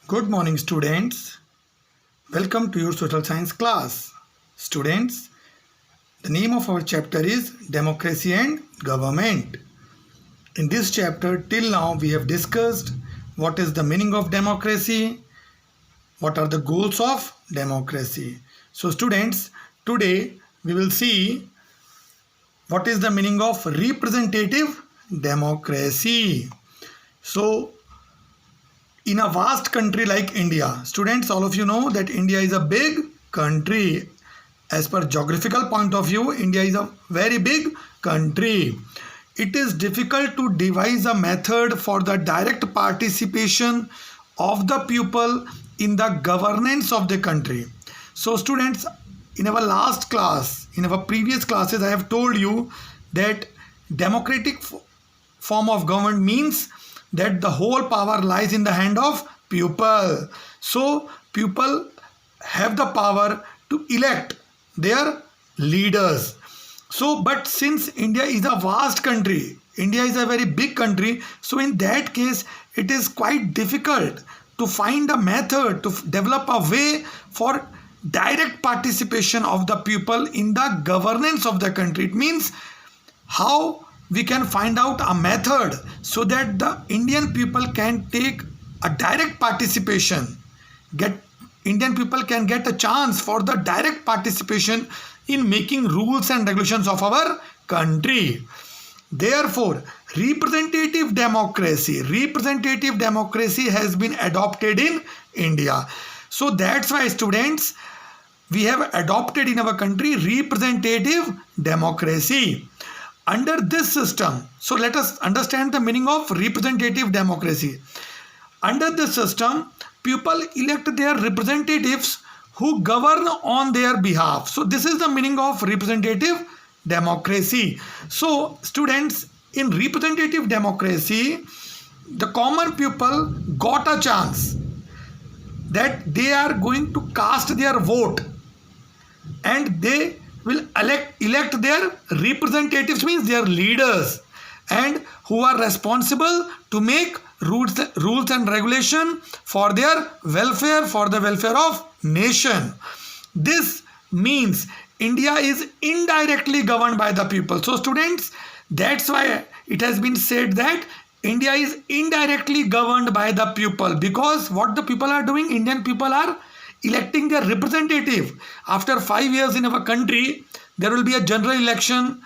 Good morning, students. Welcome to your social science class. Students, the name of our chapter is Democracy and Government. In this chapter, till now, we have discussed what is the meaning of democracy, what are the goals of democracy. So, students, today we will see what is the meaning of representative democracy. So, in a vast country like India, students, all of you know that India is a big country. As per geographical point of view, India is a very big country. It is difficult to devise a method for the direct participation of the people in the governance of the country. So students, in our last class, in our previous classes, I have told you that democratic form of government means that the whole power lies in the hand of people. So people have the power to elect their leaders. So but since India is a vast country, India is a very big country, so in that case it is quite difficult to find a method to develop a way for direct participation of the people in the governance of the country. It means how we can find out a method so that the Indian people can take a direct participation, Indian people can get a chance for the direct participation in making rules and regulations of our country. Therefore, representative democracy has been adopted in India. So that's why, students, we have adopted in our country representative democracy. Under this system, so let us understand the meaning of representative democracy. Under this system, people elect their representatives who govern on their behalf. So this is the meaning of representative democracy. So students, in representative democracy, the common people got a chance that they are going to cast their vote and they will elect their representatives, means their leaders, and who are responsible to make rules and regulation for their welfare, for the welfare of nation. This means India is indirectly governed by the people. So students, that's why it has been said that India is indirectly governed by the people, because what the people are doing, Indian people are electing their representative. After 5 years in our country, there will be a general election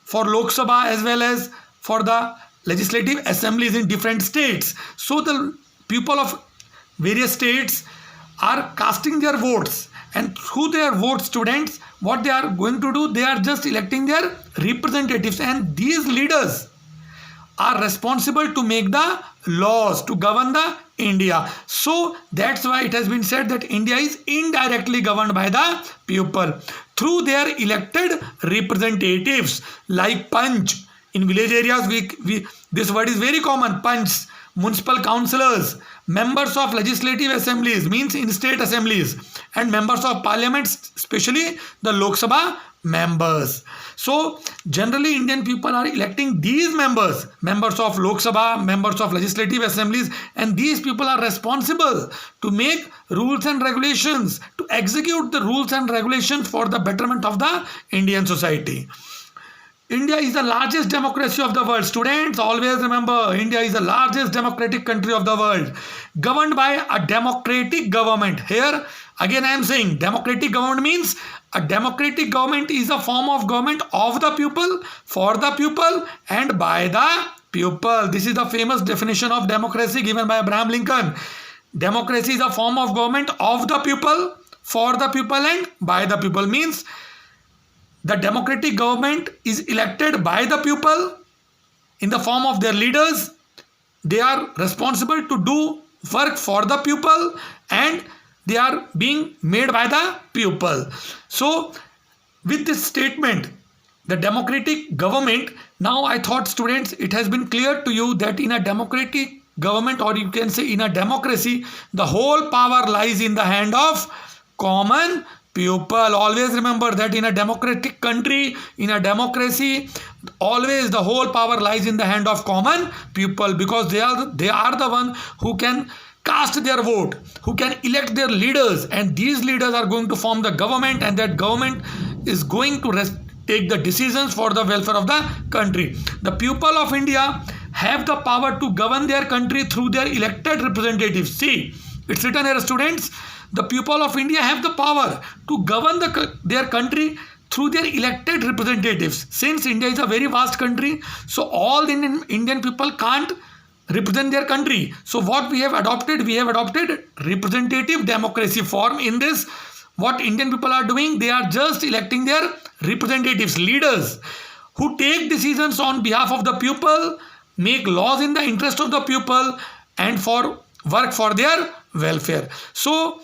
for Lok Sabha as well as for the legislative assemblies in different states. So the people of various states are casting their votes, and through their votes, students, what they are going to do, they are just electing their representatives, and these leaders are responsible to make the laws, to govern the India. So that's why it has been said that India is indirectly governed by the people through their elected representatives, like Panch. In village areas, this word is very common, Panch, municipal councillors, members of legislative assemblies, means in state assemblies, and members of parliament, especially the Lok Sabha members. So generally Indian people are electing these members of Lok Sabha, members of legislative assemblies, and these people are responsible to make rules and regulations, to execute the rules and regulations for the betterment of the Indian society. India is the largest democracy of the world. Students, always remember, India is the largest democratic country of the world, governed by a democratic government. Here, again I am saying, democratic government means a democratic government is a form of government of the people, for the people, and by the people. This is the famous definition of democracy given by Abraham Lincoln. Democracy is a form of government of the people, for the people, and by the people. Means the democratic government is elected by the people in the form of their leaders. They are responsible to do work for the people, and they are being made by the people. So with this statement, the democratic government, now I thought, students, it has been clear to you that in a democratic government, or you can say in a democracy, the whole power lies in the hand of common people. Always remember that in a democratic country, in a democracy, always the whole power lies in the hand of common people, because they are the one who can cast their vote, who can elect their leaders, and these leaders are going to form the government, and that government is going to take the decisions for the welfare of the country. The people of India have the power to govern their country through their elected representatives. See, it's written here, students, the people of India have the power to govern their country through their elected representatives. Since India is a very vast country, so all the Indian people can't represent their country. So what we have adopted representative democracy form. In this, what Indian people are doing, they are just electing their representatives, leaders, who take decisions on behalf of the people, make laws in the interest of the people, and work for their welfare. So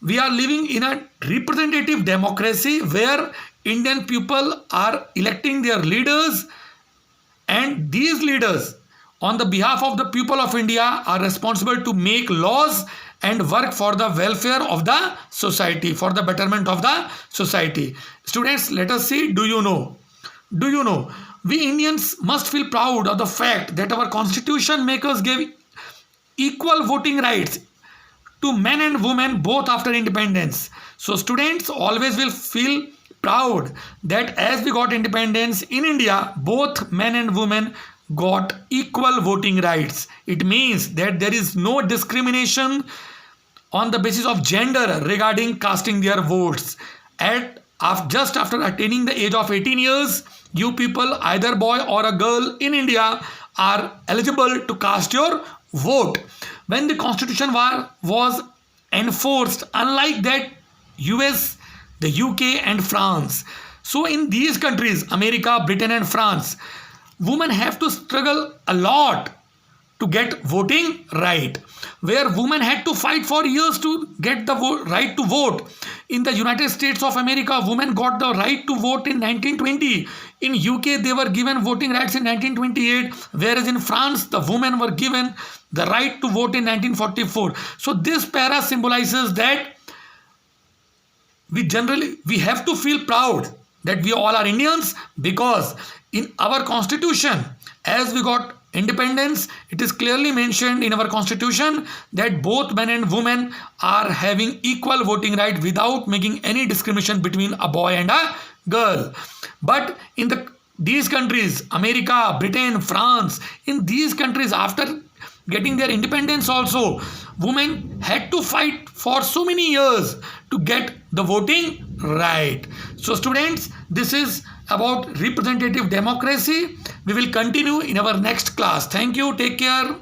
we are living in a representative democracy where Indian people are electing their leaders, and these leaders on the behalf of the people of India are responsible to make laws and work for the welfare of the society, for the betterment of the society. Students, let us see, do you know? We Indians must feel proud of the fact that our constitution makers gave equal voting rights to men and women both after independence. So students always will feel proud that as we got independence in India, both men and women got equal voting rights. It means that there is no discrimination on the basis of gender regarding casting their votes. Just after attaining the age of 18 years, you people, either boy or a girl in India, are eligible to cast your vote. When the constitution was enforced, unlike that US, the UK and France, so in these countries, America, Britain and France, women have to struggle a lot to get voting right, where women had to fight for years to get the right to vote. In the United States of America, women got the right to vote in 1920. In UK, they were given voting rights in 1928, whereas in France, the women were given the right to vote in 1944. So this para symbolizes that we have to feel proud that we all are Indians, because in our constitution, as we got independence, it is clearly mentioned in our constitution that both men and women are having equal voting right without making any discrimination between a boy and a girl. But in these countries, America, Britain, France, in these countries, after getting their independence also, women had to fight for so many years to get the voting right. So students, this is about representative democracy. We will continue in our next class. Thank you. Take care.